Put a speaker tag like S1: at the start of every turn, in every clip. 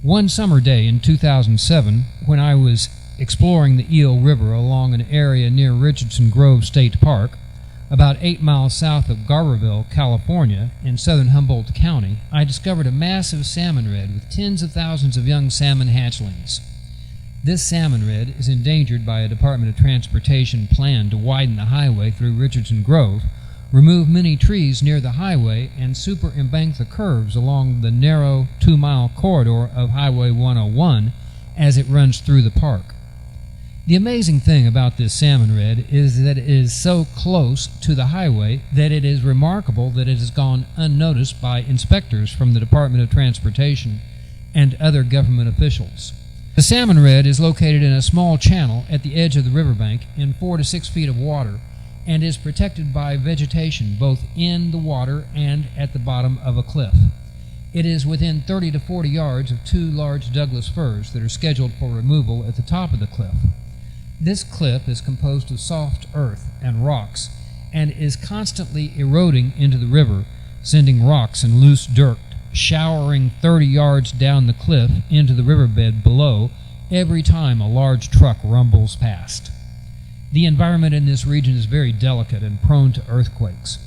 S1: One summer day in 2007, when I was exploring the Eel River along an area near Richardson Grove State Park, about 8 miles south of Garberville, California, in southern Humboldt County, I discovered a massive salmon red with tens of thousands of young salmon hatchlings. This salmon red is endangered by a Department of Transportation plan to widen the highway through Richardson Grove, remove many trees near the highway, and super-embank the curves along the narrow 2-mile corridor of Highway 101 as it runs through the park. The amazing thing about this salmon red is that it is so close to the highway that it is remarkable that it has gone unnoticed by inspectors from the Department of Transportation and other government officials. The salmon red is located in a small channel at the edge of the riverbank in 4 to 6 feet of water and is protected by vegetation both in the water and at the bottom of a cliff. It is within 30 to 40 yards of 2 large Douglas firs that are scheduled for removal at the top of the cliff. This cliff is composed of soft earth and rocks and is constantly eroding into the river, sending rocks and loose dirt showering 30 yards down the cliff into the riverbed below every time a large truck rumbles past. The environment in this region is very delicate and prone to earthquakes.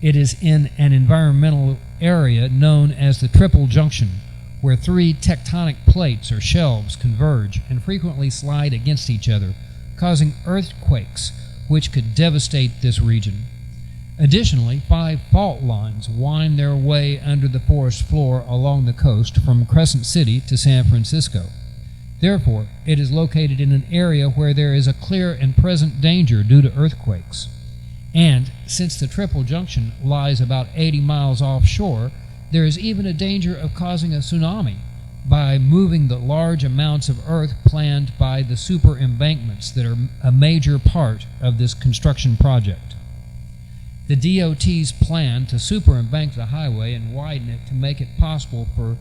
S1: It is in an environmental area known as the Triple Junction, where 3 tectonic plates or shelves converge and frequently slide against each other, causing earthquakes which could devastate this region. Additionally, 5 fault lines wind their way under the forest floor along the coast from Crescent City to San Francisco. Therefore, it is located in an area where there is a clear and present danger due to earthquakes. And since the Triple Junction lies about 80 miles offshore, there is even a danger of causing a tsunami by moving the large amounts of earth planned by the super-embankments that are a major part of this construction project. The D.O.T's plan to super-embank the highway and widen it to make it possible for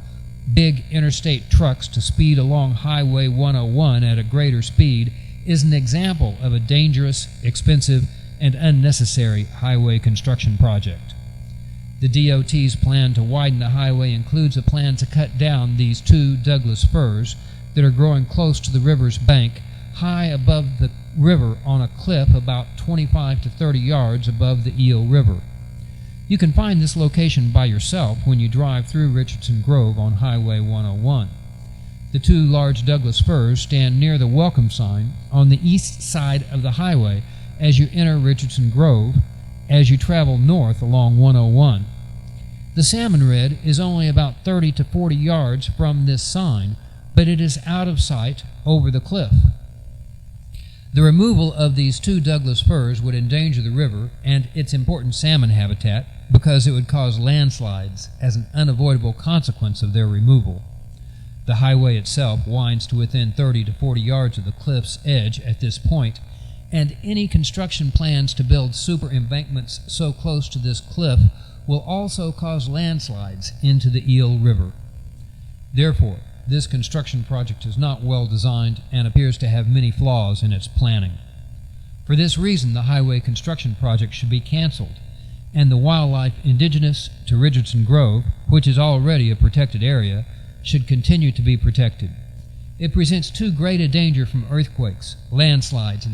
S1: big interstate trucks to speed along Highway 101 at a greater speed is an example of a dangerous, expensive, and unnecessary highway construction project. The D.O.T's plan to widen the highway includes a plan to cut down these 2 Douglas firs that are growing close to the river's bank, high above the river on a cliff about 25 to 30 yards above the Eel River. You can find this location by yourself when you drive through Richardson Grove on Highway 101. The 2 large Douglas firs stand near the welcome sign on the east side of the highway as you enter Richardson Grove as you travel north along 101. The salmon red is only about 30 to 40 yards from this sign, but it is out of sight over the cliff. The removal of these 2 Douglas firs would endanger the river and its important salmon habitat because it would cause landslides as an unavoidable consequence of their removal. The highway itself winds to within 30 to 40 yards of the cliff's edge at this point, and any construction plans to build super-embankments so close to this cliff will also cause landslides into the Eel River. Therefore, this construction project is not well designed and appears to have many flaws in its planning. For this reason, the highway construction project should be canceled, and the wildlife indigenous to Richardson Grove, which is already a protected area, should continue to be protected. It presents too great a danger from earthquakes, landslides, and